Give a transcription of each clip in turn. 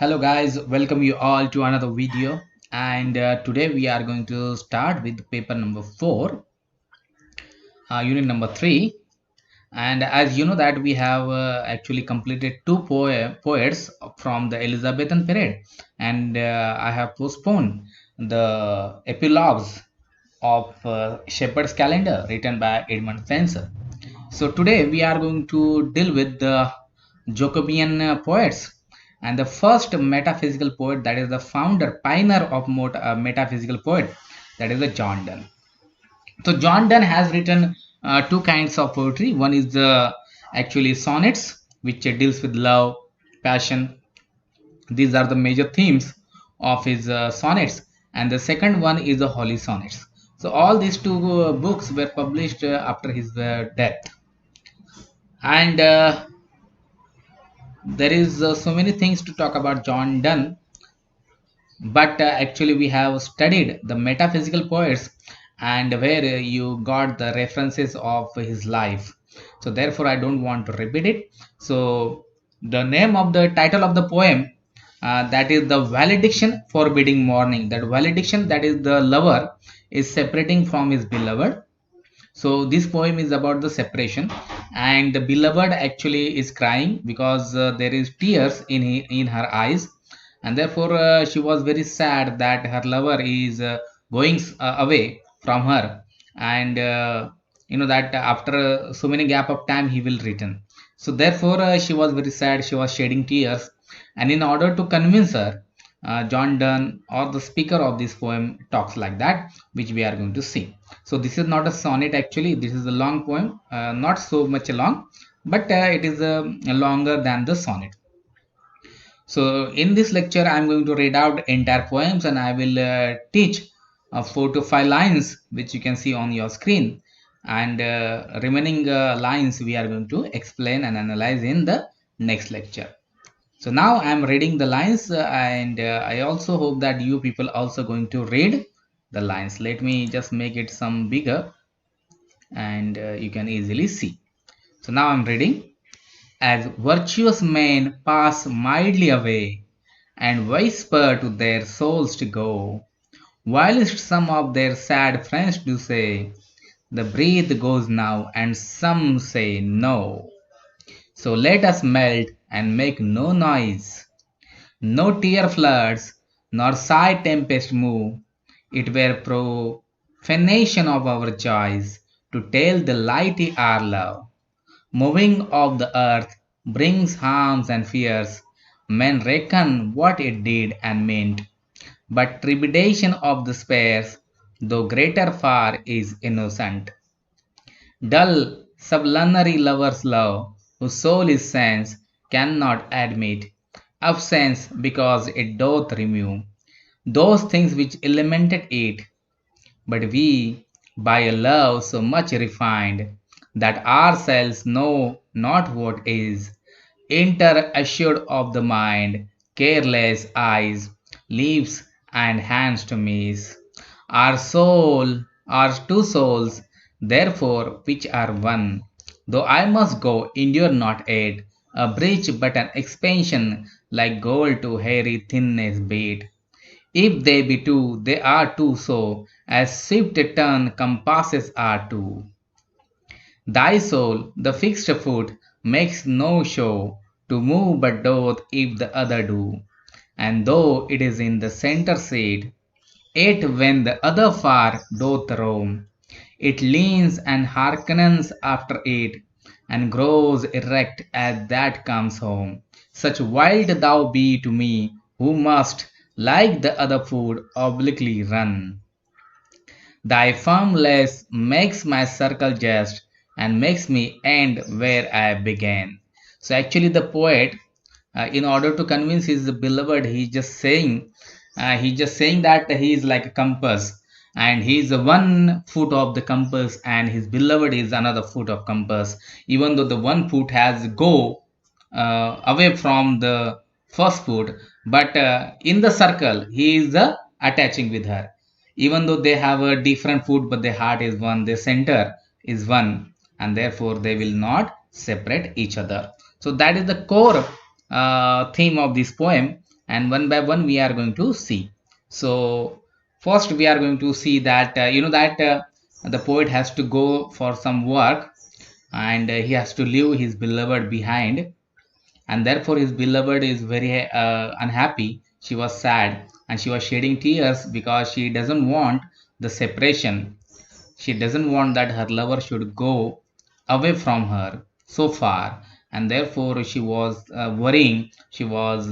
Hello guys, welcome you all to another video, and today we are going to start with paper number 4, unit number 3. And as you know that we have actually completed two poets from the Elizabethan period, and I have postponed the epilogues of Shepherd's Calendar written by Edmund Spenser. So today we are going to deal with the Jacobean poets, and the first metaphysical poet, that is the founder, pioneer of metaphysical poet, that is the John Donne. So John Donne has written two kinds of poetry. One is the actually sonnets, which deals with love, passion. These are the major themes of his sonnets, and the second one is the holy sonnets. So all these two books were published after his death, and there is so many things to talk about John Donne, but actually we have studied the metaphysical poets and where you got the references of his life. So therefore I don't want to repeat it. So the name of the title of the poem, that is the Valediction forbidding mourning. That valediction, that is the lover is separating from his beloved. So this poem is about the separation, and the beloved actually is crying because there is tears in her eyes, and therefore she was very sad that her lover is going away from her, and you know that after so many gap of time he will return. So therefore she was very sad, she was shedding tears, and in order to convince her, John Donne or the speaker of this poem talks like that, which we are going to see. So this is not a sonnet actually, this is a long poem, not so much long, but it is longer than the sonnet. So in this lecture, I'm going to read out entire poems, and I will teach 4 to 5 lines, which you can see on your screen. And remaining lines we are going to explain and analyze in the next lecture. So now I'm reading the lines, and I also hope that you people also going to read the lines. Let me just make it some bigger, and you can easily see. So now I'm reading. As virtuous men pass mildly away, and whisper to their souls to go, whilst some of their sad friends do say, the breath goes now, and some say no. So let us melt and make no noise, no tear floods, nor sigh tempest move. It were profanation of our joys to tell the lighty our love. Moving of the earth brings harms and fears. Men reckon what it did and meant, but trepidation of the spares, though greater far, is innocent. Dull, sublunary lovers' love, whose soul is sense, cannot admit of sense because it doth remove those things which elemented it. But we, by a love so much refined, that ourselves know not what is, enter assured of the mind, careless eyes, lips, and hands to miss. Our soul, our two souls, therefore, which are one. Though I must go, endure not aid, a breach but an expansion, like gold to hairy thinness bait. If they be two, they are two so, as swift a turn compasses are two. Thy soul, the fixed foot, makes no show to move but doth if the other do. And though it is in the centre seat, yet when the other far doth roam, it leans and hearkens after it, and grows erect as that comes home. Such wild thou be to me, who must, like the other foot, obliquely run. Thy firmness makes my circle just, and makes me end where I began. So actually the poet, in order to convince his beloved, he's just saying that he is like a compass, and he is one foot of the compass, and his beloved is another foot of compass. Even though the one foot has go away from the first foot, but in the circle he is attaching with her. Even though they have a different foot, but their heart is one, their center is one, and therefore they will not separate each other. So that is the core theme of this poem, and one by one we are going to see. So first we are going to see that that the poet has to go for some work, and he has to leave his beloved behind, and therefore his beloved is very unhappy. She was sad and she was shedding tears because she doesn't want the separation. She doesn't want that her lover should go away from her so far, and therefore she was worrying. She was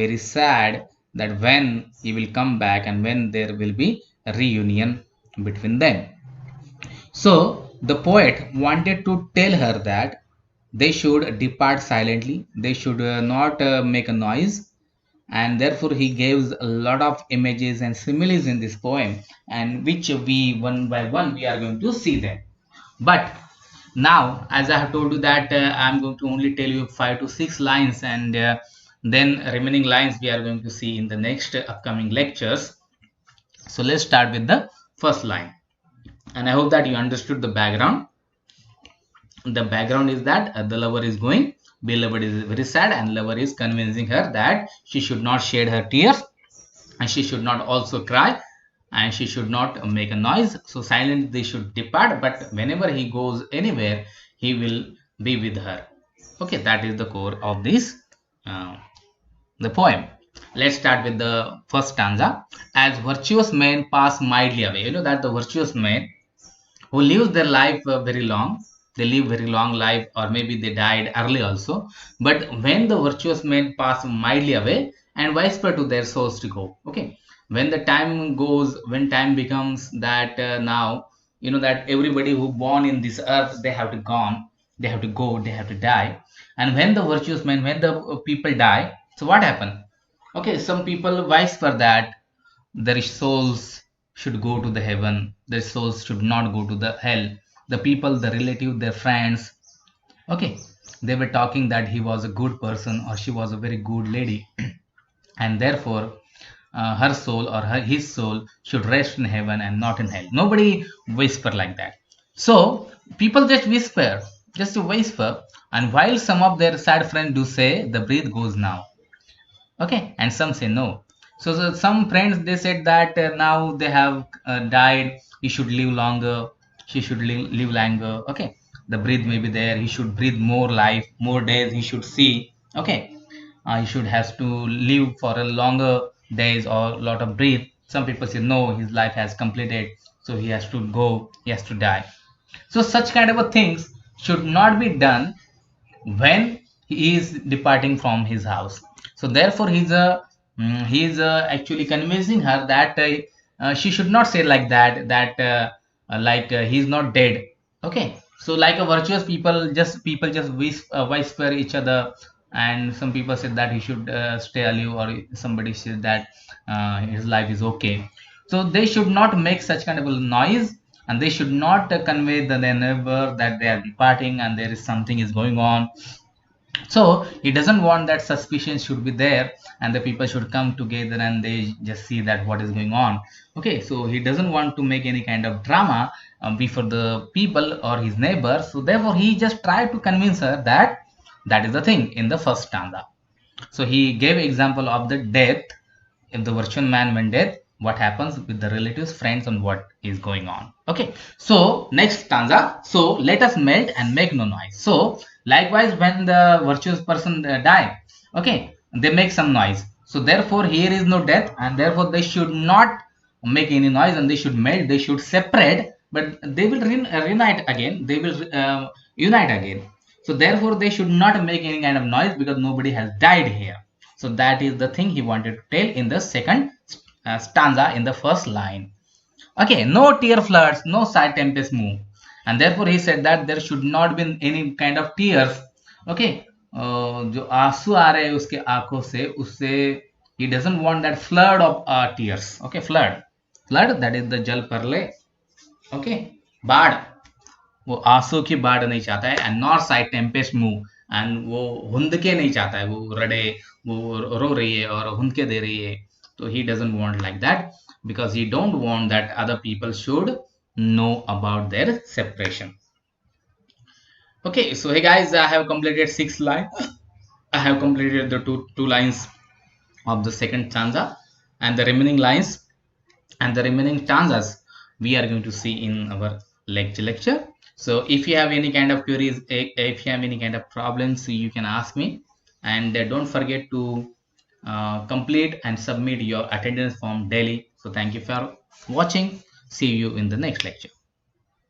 very sad that when he will come back and when there will be a reunion between them. So the poet wanted to tell her that they should depart silently, they should not make a noise, and therefore he gives a lot of images and similes in this poem, and which we one by one we are going to see them. But now, as I have told you that I'm going to only tell you 5 to 6 lines, and then remaining lines we are going to see in the next upcoming lectures. So let's start with the first line, and I hope that you understood the background. The background is that the lover is going, beloved is very sad, and lover is convincing her that she should not shed her tears, and she should not also cry, and she should not make a noise. So silent they should depart, but whenever he goes anywhere he will be with her. Okay, that is the core of this uh, the poem. Let's start with the first stanza. As virtuous men pass mildly away, you know that the virtuous men who lives their life very long, they live very long life, or maybe they died early also, but when the virtuous men pass mildly away and whisper to their souls to go. Okay, when the time goes, when time becomes that now that everybody who born in this earth, they have to gone, they have to go, they have to die. And when the virtuous men, when the people die, so what happened? Okay, some people whisper that their souls should go to the heaven, their souls should not go to the hell. The people, the relative, their friends, okay, they were talking that he was a good person or she was a very good lady, and therefore her soul or his soul should rest in heaven and not in hell. Nobody whisper like that. So people just whisper, just to whisper, and while some of their sad friends do say the breath goes now, okay, and some say no. So some friends they said that now they have died, he should live longer, she should live longer. Okay, the breath may be there, he should breathe more life, more days he should see. Okay, he should has to live for a longer days or lot of breath. Some people say no, his life has completed, so he has to go, he has to die. So such kind of a things should not be done when he is departing from his house. So therefore he is actually convincing her that she should not say like that he is not dead. Okay, so like a virtuous people just whisper each other, and some people said that he should stay alive, or somebody said that his life is okay. So they should not make such kind of a noise, and they should not convey the neighbor that they are departing and there is something is going on. So he doesn't want that suspicion should be there, and the people should come together and they just see that what is going on. Okay, so he doesn't want to make any kind of drama before the people or his neighbors. So therefore he just tried to convince her that that is the thing in the first stanza. So he gave example of the death. If the virtual man went dead, what happens with the relatives, friends, and what is going on. Okay, so next stanza. So let us melt and make no noise. So likewise, when the virtuous person die, okay, they make some noise. So therefore here is no death, and therefore they should not make any noise, and they should melt, they should separate, but they will reunite again, they will unite again. So therefore they should not make any kind of noise because nobody has died here. So that is the thing he wanted to tell in the second stanza in the first line. Okay, no tear floods, no side tempest move, and therefore he said that there should not be any kind of tears. Okay, जो आंसू आ रहे हैं उसके आंखों से, उससे he doesn't want that flood of tears. Okay, flood that is the जल प्रलय. Okay, बाढ़, वो आंसू की बाढ़ नहीं चाहता है, and nor side Tempest move, and वो हुंदके नहीं चाहता है, वो रड़े, वो रो रही है और हुंदके दे रही है. तो he doesn't want like that because he don't want that other people should know about their separation. Okay, so hey guys, I have completed 6 lines. I have completed the two lines of the second stanza, and the remaining lines and the remaining stanzas we are going to see in our lecture. So if you have any kind of queries, if you have any kind of problems, you can ask me. And don't forget to complete and submit your attendance form daily. So thank you for watching. See you in the next lecture.